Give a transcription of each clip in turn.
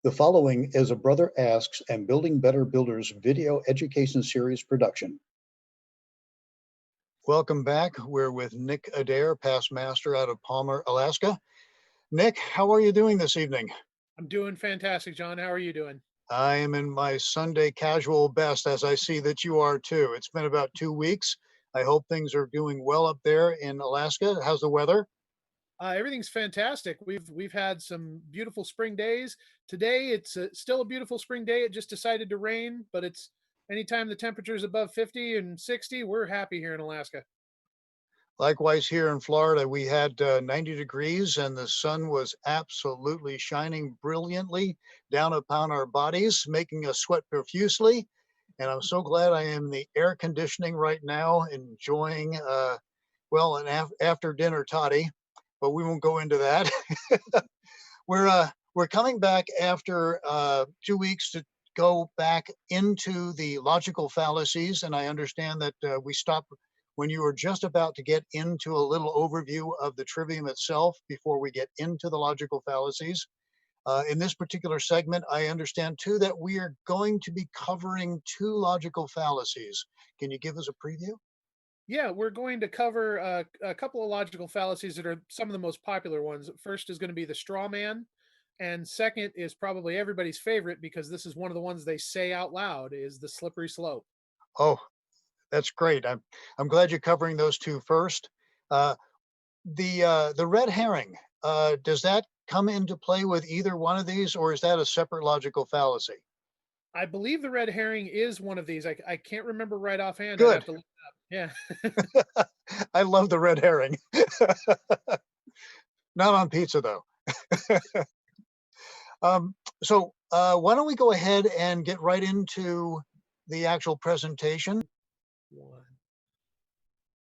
The following is a Brother Asks and Building Better Builders video education series production. Welcome back. We're with Nick Adair, past master out of Palmer, Alaska. Nick, how are you doing this evening? I'm doing fantastic, John. How are you doing? I am in my Sunday casual best, as I see that you are too. It's been about 2 weeks. I hope things are doing well up there in Alaska. How's the weather? Everything's fantastic. We've had some beautiful spring days. Today, it's still a beautiful spring day. It just decided to rain, but it's anytime the temperature is above 50 and 60, we're happy here in Alaska. Likewise, here in Florida, we had 90 degrees and the sun was absolutely shining brilliantly down upon our bodies, making us sweat profusely. And I'm so glad I am in the air conditioning right now, enjoying, an after dinner toddy, but we won't go into that. We're coming back after 2 weeks to go back into the logical fallacies, and I understand that we stopped when you were just about to get into a little overview of the trivium itself before we get into the logical fallacies. In this particular segment, I understand too that we are going to be covering two logical fallacies. Can you give us a preview? Yeah, we're going to cover a couple of logical fallacies that are some of the most popular ones. First is going to be the straw man, and second is probably everybody's favorite because this is one of the ones they say out loud is the slippery slope. Oh, that's great. I'm glad you're covering those two first. Uh, the red herring, does that come into play with either one of these, or is that a separate logical fallacy? I believe the red herring is one of these. I can't remember right offhand. I'd have Good. to look it up. Yeah. I love the red herring. Not on pizza though. Why don't we go ahead and get right into the actual presentation? One.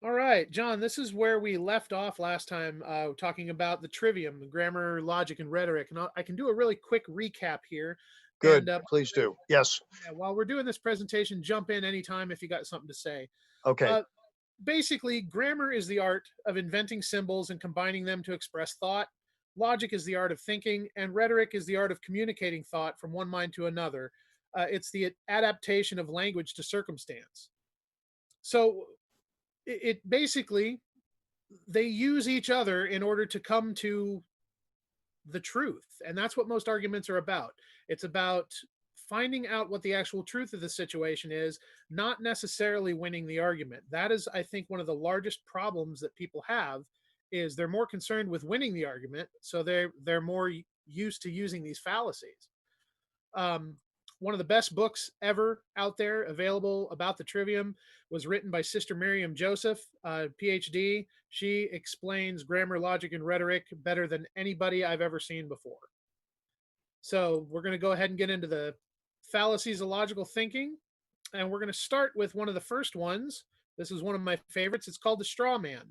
All right, John, this is where we left off last time, talking about the trivium, the grammar, logic, and rhetoric. And I can do a really quick recap here. And Good. Please do. Yes. yeah, while we're doing this presentation, jump in anytime if you got something to say. Okay. Uh, Basically, grammar is the art of inventing symbols and combining them to express thought. Logic is the art of thinking, and rhetoric is the art of communicating thought from one mind to another. It's the adaptation of language to circumstance. So it basically they use each other in order to come to the truth. And that's what most arguments are about. It's about finding out what the actual truth of the situation is, not necessarily winning the argument. That is, I think, one of the largest problems that people have is they're more concerned with winning the argument, so they're more used to using these fallacies. Um, One of the best books ever out there available about the trivium was written by Sister Miriam Joseph, PhD. She explains grammar, logic, and rhetoric better than anybody I've ever seen before. So we're going to go ahead and get into the fallacies of logical thinking, and we're going to start with one of the first ones. This is one of my favorites. It's called the straw man.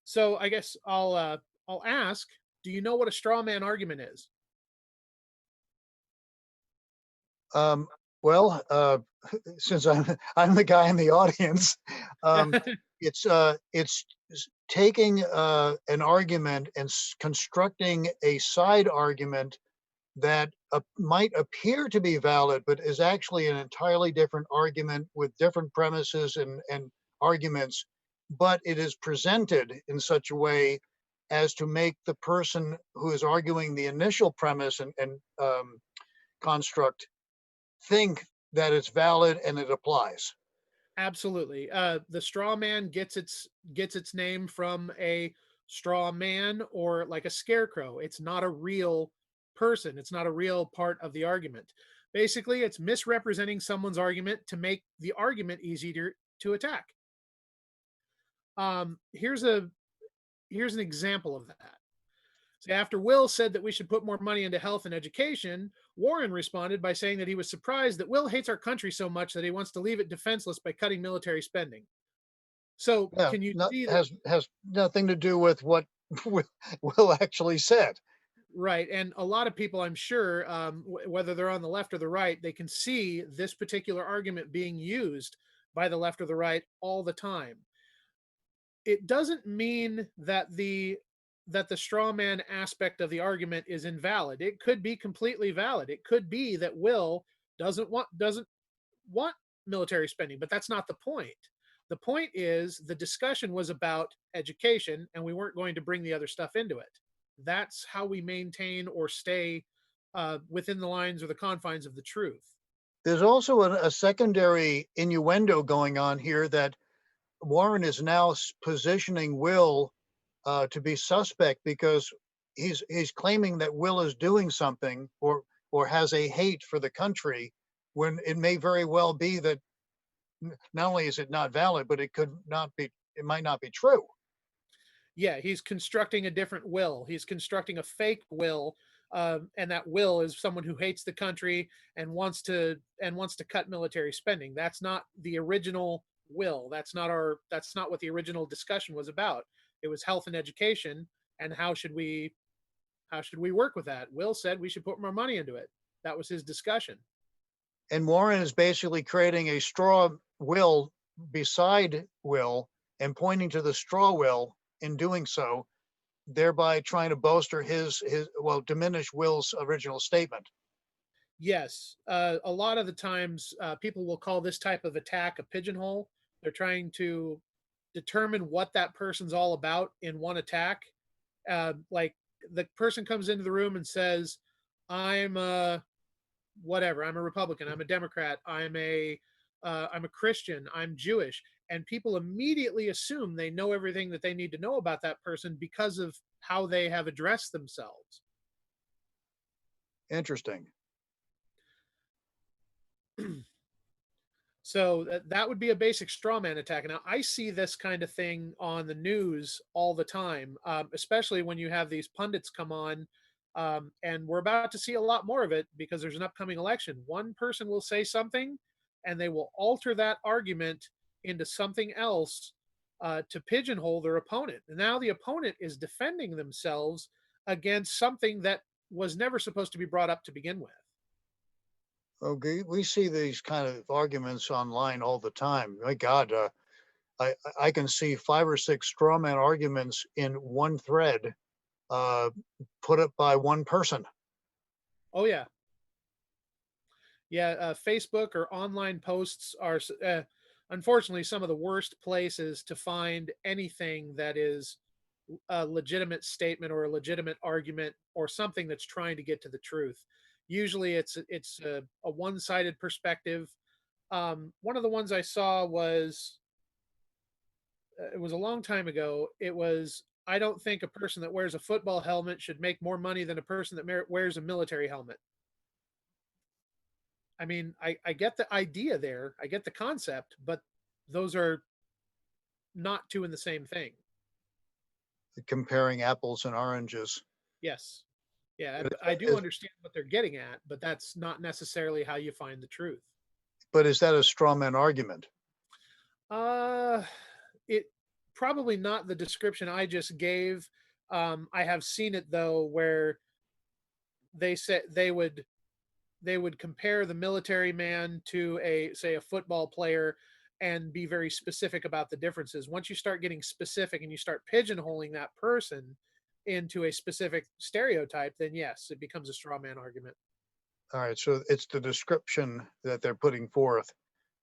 So I guess I'll ask, do you know what a straw man argument is? Um, well, since I'm the guy in the audience, um, it's taking an argument and constructing a side argument that might appear to be valid, but is actually an entirely different argument with different premises and arguments. But it is presented in such a way as to make the person who is arguing the initial premise and construct think that it's valid and it applies. Absolutely. The straw man gets its name from a straw man or like a scarecrow. It's not a real person. It's not a real part of the argument. Basically, it's misrepresenting someone's argument to make the argument easier to attack. Here's an example of that. So after Will said that we should put more money into health and education, Warren responded by saying that he was surprised that Will hates our country so much that he wants to leave it defenseless by cutting military spending. So Yeah, can you not see that? has nothing to do with what Will actually said. Right. And a lot of people, I'm sure, whether they're on the left or the right, they can see this particular argument being used by the left or the right all the time. It doesn't mean that the that the straw man aspect of the argument is invalid. It could be completely valid. It could be that Will doesn't want military spending, but that's not the point. The point is the discussion was about education, and we weren't going to bring the other stuff into it. That's how we maintain or stay within the lines or the confines of the truth. There's also a secondary innuendo going on here that Warren is now positioning Will to be suspect because he's claiming that Will is doing something or has a hate for the country when it may very well be that not only is it not valid, but it might not be true. Yeah, he's constructing a different will. He's constructing a fake will, and that will is someone who hates the country and wants to cut military spending. That's not the original will. That's not what the original discussion was about. It was health and education, and how should we work with that? Will said we should put more money into it. That was his discussion. And Warren is basically creating a straw will beside Will and pointing to the straw will in doing so, thereby trying to bolster his well, diminish Will's original statement. Yes, a lot of the times people will call this type of attack a pigeonhole. They're trying to determine what that person's all about in one attack. Like the person comes into the room and says, "I'm whatever. I'm a Republican. I'm a Democrat. I'm a Christian. I'm Jewish," and people immediately assume they know everything that they need to know about that person because of how they have addressed themselves. Interesting. So that would be a basic straw man attack. Now, I see this kind of thing on the news all the time, especially when you have these pundits come on. And we're about to see a lot more of it because there's an upcoming election. One person will say something and they will alter that argument into something else to pigeonhole their opponent. And now the opponent is defending themselves against something that was never supposed to be brought up to begin with. Okay, we see these kind of arguments online all the time. My God, I can see 5 or 6 straw man arguments in one thread uh, put up by one person. Oh, yeah. Yeah, Facebook or online posts are unfortunately some of the worst places to find anything that is a legitimate statement or a legitimate argument or something that's trying to get to the truth. Usually, it's a one-sided perspective. One of the ones I saw was it was a long time ago. It was I don't think a person that wears a football helmet should make more money than a person that wears a military helmet. I mean, I get the idea there, I get the concept, but those are not two in the same thing. Comparing apples and oranges. Yes. Yeah, I do understand what they're getting at, but that's not necessarily how you find the truth. But is that a straw man argument? Uh, it probably not the description I just gave. I have seen it though, where they said they would compare the military man to a say a football player and be very specific about the differences. Once you start getting specific and you start pigeonholing that person into a specific stereotype, then yes, it becomes a straw man argument. All right, so it's the description that they're putting forth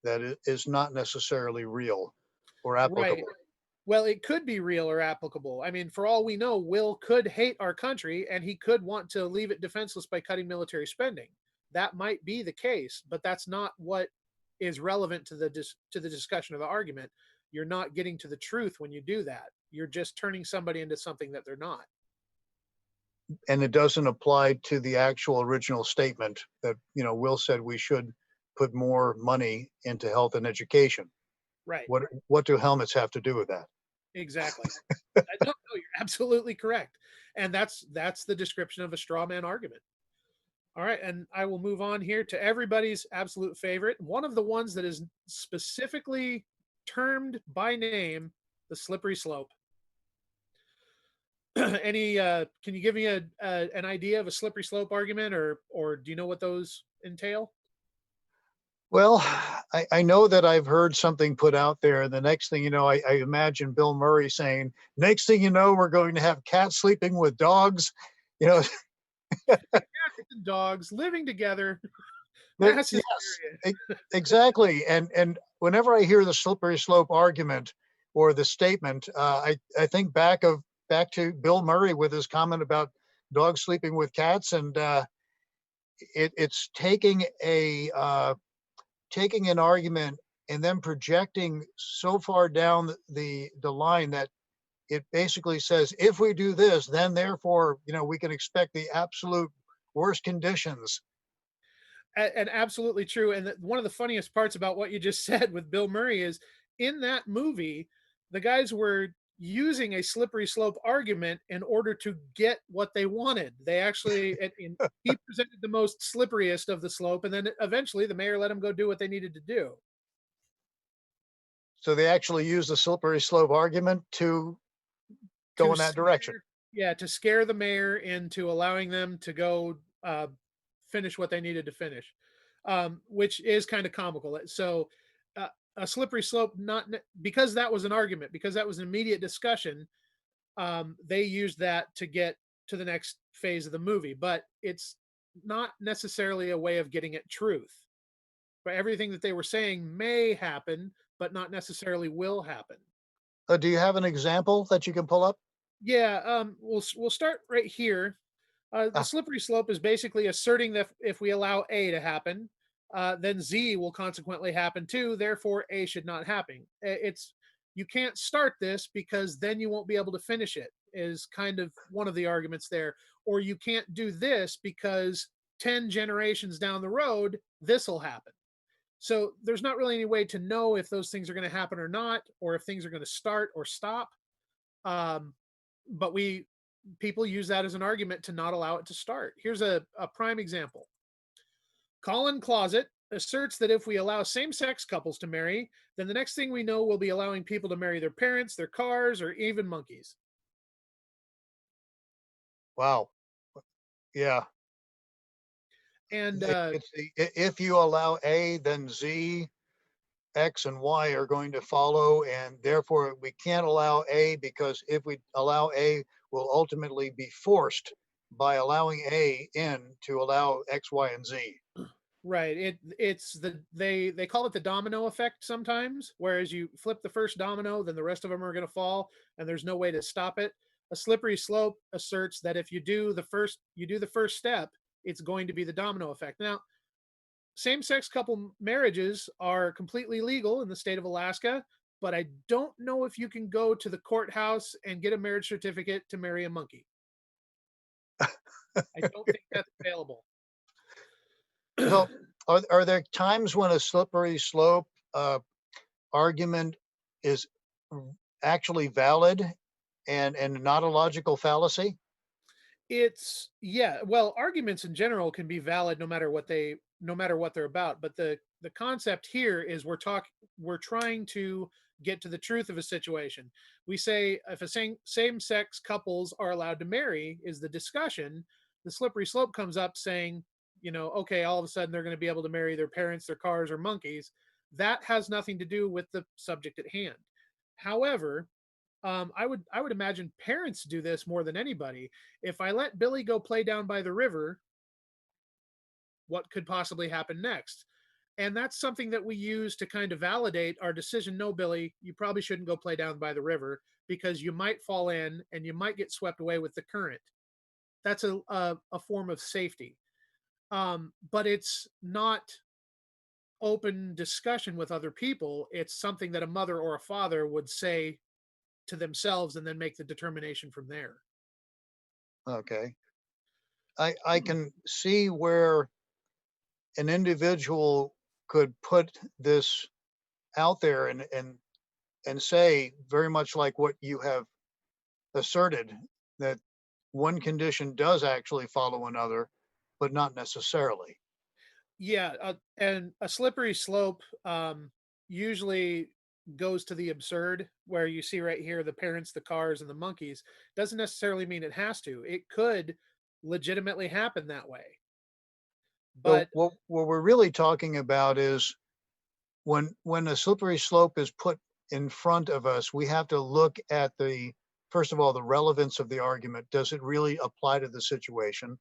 that is not necessarily real or Right. applicable. Well, it could be real or applicable. I mean, for all we know, Will could hate our country and he could want to leave it defenseless by cutting military spending. That might be the case, but that's not what is relevant to to the discussion of the argument. You're not getting to the truth when you do that. You're just turning somebody into something that they're not. And it doesn't apply to the actual original statement that, Will said we should put more money into health and education. Right. What do helmets have to do with that? Exactly. No, you're absolutely correct. And that's the description of a straw man argument. All right, and I will move on here to everybody's absolute favorite. One of the ones that is specifically termed by name the slippery slope. Any can you give me an idea of a slippery slope argument or do you know what those entail? Well, I know that I've heard something put out there, and the next thing you know, I imagine Bill Murray saying, "Next thing you know, we're going to have cats sleeping with dogs." You know, Cats and dogs living together, there, mass yes, hysteria. exactly. And whenever I hear the slippery slope argument or the statement, I think back to Bill Murray with his comment about dogs sleeping with cats, and it's taking an argument and then projecting so far down the line that it basically says, if we do this, then therefore, we can expect the absolute worst conditions. And absolutely true. And one of the funniest parts about what you just said with Bill Murray is in that movie, the guys were using a slippery slope argument in order to get what they wanted. They actually, he presented the most slipperiest of the slope, and then eventually the mayor let him go do what they needed to do So they actually use the slippery slope argument to go to in that direction. scare, yeah, to scare the mayor into allowing them to go finish what they needed to finish, which is kind of comical. So, a slippery slope, because that was an argument, because that was an immediate discussion. They used that to get to the next phase of the movie, but it's not necessarily a way of getting at truth. But everything that they were saying may happen, but not necessarily will happen. Do you have an example that you can pull up? Yeah, we'll start right here. The Ah, slippery slope is basically asserting that if we allow A to happen, then Z will consequently happen too. Therefore, A should not happen. It's you can't start this because then you won't be able to finish it. Is kind of one of the arguments there. Or you can't do this because 10 generations down the road this will happen. So there's not really any way to know if those things are going to happen or not, or if things are going to start or stop. Um, but we people use that as an argument to not allow it to start. Here's a prime example. Colin Closet asserts that if we allow same sex couples to marry, then the next thing we know, we'll be allowing people to marry their parents, their cars, or even monkeys. wow. Yeah. And If you allow A, then Z, X, and Y are going to follow, and therefore we can't allow A because if we allow A, we'll ultimately be forced by allowing A in to allow X, Y, and Z. right, it's they call it the domino effect sometimes, whereas you flip the first domino, then the rest of them are going to fall, and there's no way to stop it. A slippery slope asserts that if you do the first step, it's going to be the domino effect. Now, same-sex couple marriages are completely legal in the state of Alaska, but I don't know if you can go to the courthouse and get a marriage certificate to marry a monkey. I don't think that's available. So, are there times when a slippery slope argument is actually valid and not a logical fallacy? It's yeah, well, arguments in general can be valid no matter what they're about, but the concept here is we're trying to get to the truth of a situation. We say if a same sex couples are allowed to marry is the discussion, the slippery slope comes up saying, okay, all of a sudden they're going to be able to marry their parents, their cars, or monkeys. That has nothing to do with the subject at hand. However, I would imagine parents do this more than anybody. If I let Billy go play down by the river, what could possibly happen next? And that's something that we use to kind of validate our decision. No, Billy, you probably shouldn't go play down by the river because you might fall in and you might get swept away with the current. That's a form of safety. But it's not open discussion with other people. It's something that a mother or a father would say to themselves and then make the determination from there. Okay. I can see where an individual could put this out there and say very much like what you have asserted, that one condition does actually follow another, but not necessarily. Yeah, and a slippery slope usually goes to the absurd, where you see right here the parents, the cars, and the monkeys. Doesn't necessarily mean it has to. It could legitimately happen that way. So But what we're really talking about is when a slippery slope is put in front of us, we have to look at the first of all the relevance of the argument. Does it really apply to the situation?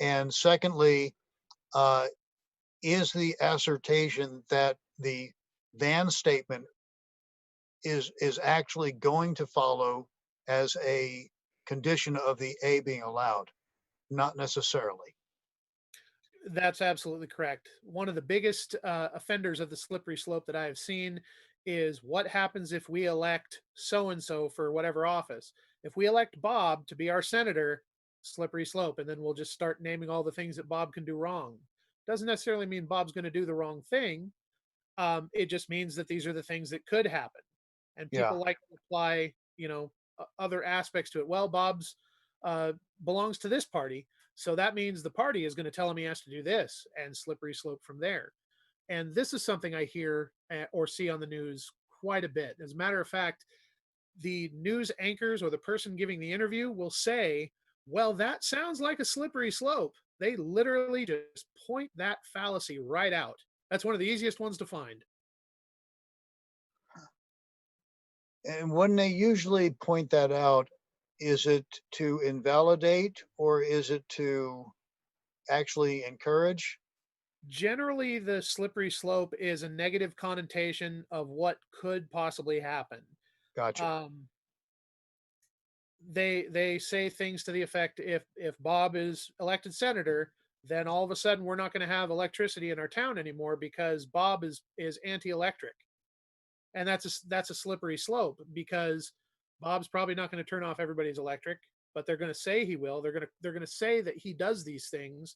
And secondly, uh, is the assertion that the van statement is actually going to follow as a condition of the A being allowed? Not necessarily. that's absolutely correct. One of the biggest offenders of the slippery slope that I have seen is what happens if we elect so and so for whatever office. If we elect Bob to be our senator, slippery slope, and then we'll just start naming all the things that Bob can do wrong. Doesn't necessarily mean Bob's going to do the wrong thing. It just means that these are the things that could happen, and Yeah. people like to apply, other aspects to it. Well, Bob's uh, belongs to this party, so that means the party is going to tell him he has to do this, and slippery slope from there. And this is something I hear or see on the news quite a bit. As a matter of fact, the news anchors or the person giving the interview will say, "Well, that sounds like a slippery slope." They literally just point that fallacy right out. That's one of the easiest ones to find. And when they usually point that out, is it to invalidate or is it to actually encourage? Generally, the slippery slope is a negative connotation of what could possibly happen. Gotcha. Um, they say things to the effect, if Bob is elected senator, then all of a sudden we're not going to have electricity in our town anymore because Bob is anti-electric, and that's a slippery slope because Bob's probably not going to turn off everybody's electric, but they're going to say he will. They're going to say that he does these things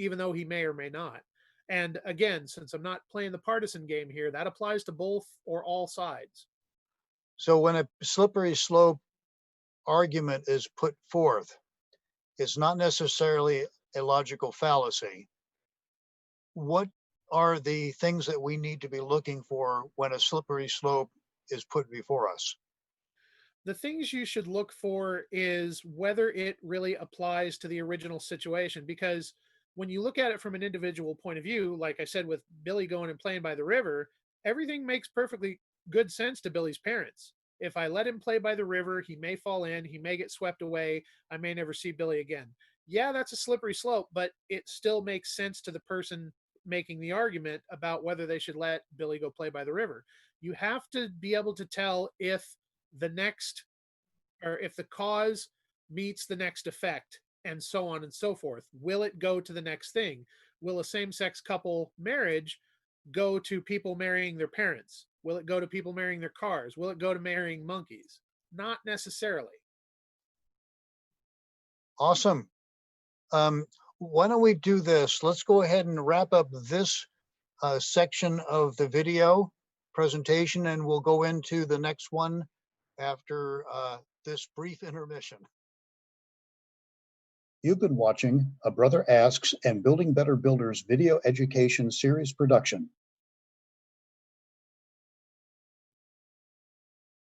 even though he may or may not. And again, since I'm not playing the partisan game here, that applies to both or all sides. So when a slippery slope argument is put forth, it's not necessarily a logical fallacy. What are the things that we need to be looking for when a slippery slope is put before us? The things you should look for is whether it really applies to the original situation. Because when you look at it from an individual point of view, like I said, with Billy going and playing by the river, everything makes perfectly good sense to Billy's parents. If I let him play by the river, he may fall in, he may get swept away, I may never see Billy again. Yeah, that's a slippery slope, but it still makes sense to the person making the argument about whether they should let Billy go play by the river. You have to be able to tell if the next or if the cause meets the next effect, and so on and so forth. Will it go to the next thing? Will a same-sex couple marriage go to people marrying their parents? Will it go to people marrying their cars? Will it go to marrying monkeys? Not necessarily. Awesome. Um, why don't we do this? Let's go ahead and wrap up this section of the video presentation, and we'll go into the next one after this brief intermission. You've been watching A Brother Asks and Building Better Builders video education series production.